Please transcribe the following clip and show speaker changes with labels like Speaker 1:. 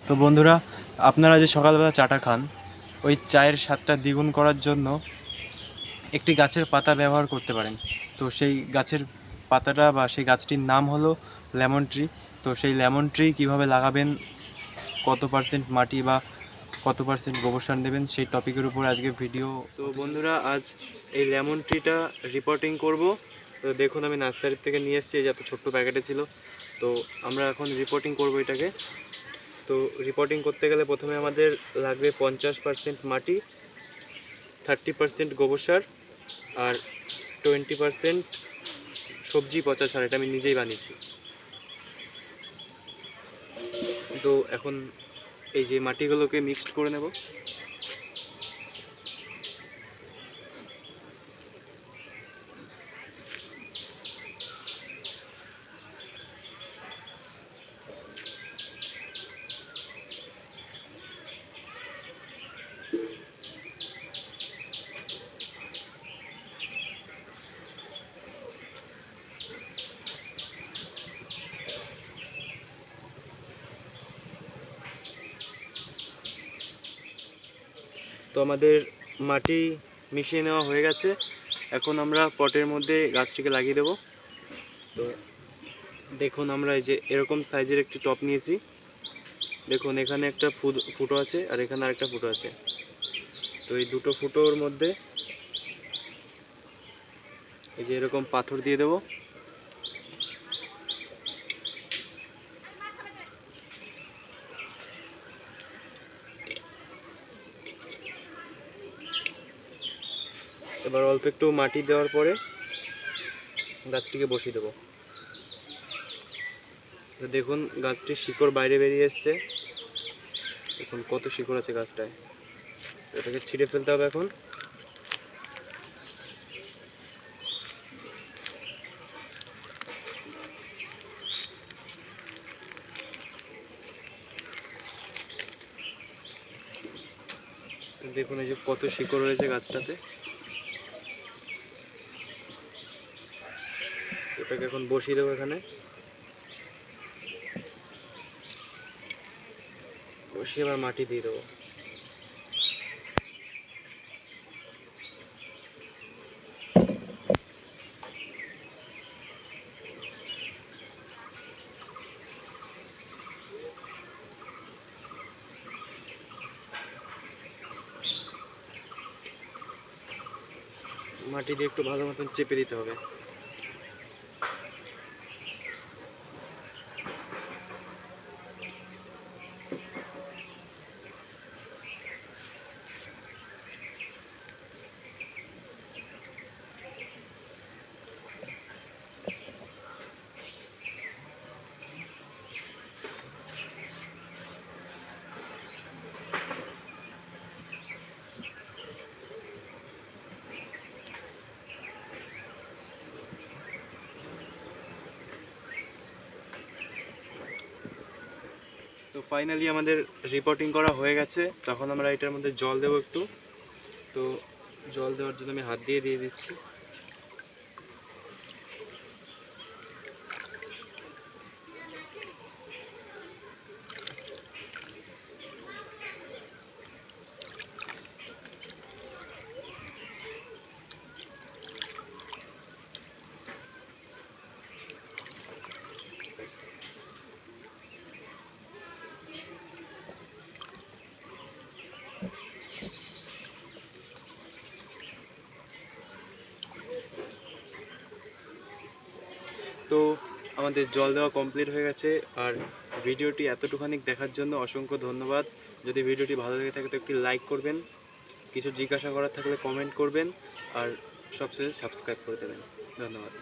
Speaker 1: তো বন্ধুরা, আপনারা যে সকালবেলা চাটা খান, ওই চায়ের স্বাদটা দ্বিগুণ করার জন্য একটি গাছের পাতা ব্যবহার করতে পারেন। তো সেই গাছের পাতাটা বা সেই গাছটির নাম হলো লেমন ট্রি। তো সেই লেমন ট্রি কীভাবে লাগাবেন, কত পার্সেন্ট মাটি বা কত পার্সেন্ট গোবর সার দেবেন, সেই টপিকের উপর আজকে ভিডিও। তো বন্ধুরা, আজ এই লেমন ট্রিটা রিপোর্টিং করব। তো দেখুন, আমি নার্সারি থেকে নিয়ে এসেছি, এই যে এত ছোট্ট প্যাকেটে ছিল। তো আমরা এখন রিপোর্টিং করব এটাকে। তো রিপোর্টিং করতে গেলে প্রথমে আমাদের লাগবে 50% মাটি, 30% গোবর সার আর 20% সবজি পচা সার। এটা আমি নিজেই বানিয়েছি। তো এখন এই যে মাটিগুলোকে মিক্সড করে নেব। তো আমাদের মাটি মিশিয়ে নেওয়া হয়ে গেছে। এখন আমরা পটের মধ্যে গাছটিকে লাগিয়ে দেব। তো দেখুন, আমরা এই যে এরকম সাইজের একটি টব নিয়েছি। দেখুন, এখানে একটা ফুটো আছে আর এখানে আরেকটা ফুটো আছে। তো এই দুটো ফুটোর মধ্যে এই যে এরকম পাথর দিয়ে দেব। এবার অল্প একটু মাটি দেওয়ার পরে গাছটিকে বসিয়ে দেবো। তো দেখুন, গাছটির শিকড় বাইরে বেরিয়ে এসছে। দেখুন কত শিকড় আছে গাছটায়। এটাকে ছিঁড়ে ফেলতে হবে এখন। দেখুন এই যে কত শিকড় রয়েছে গাছটাতে। এটাকে এখন বসিয়ে দেবো এখানে। বসিয়ে এবার মাটি দিয়ে দেবো। মাটি দিয়ে একটু ভালো মতন চেপে দিতে হবে। তো ফাইনালি আমাদের রিপোর্টিং করা হয়ে গেছে। তখন আমরা এটার মধ্যে জল দেবো একটু। তো জল দেওয়ার জন্য আমি হাত দিয়ে দিচ্ছি। তো আমাদের জল দেওয়া কমপ্লিট হয়ে গেছে। আর ভিডিওটি এতটুখানি দেখার জন্য অসংখ্য ধন্যবাদ। যদি ভিডিওটি ভালো লেগে থাকে তো একটি লাইক করবেন, কিছু জিজ্ঞাসা করার থাকলে কমেন্ট করবেন, আর সবশেষে সাবস্ক্রাইব করে দেবেন। ধন্যবাদ।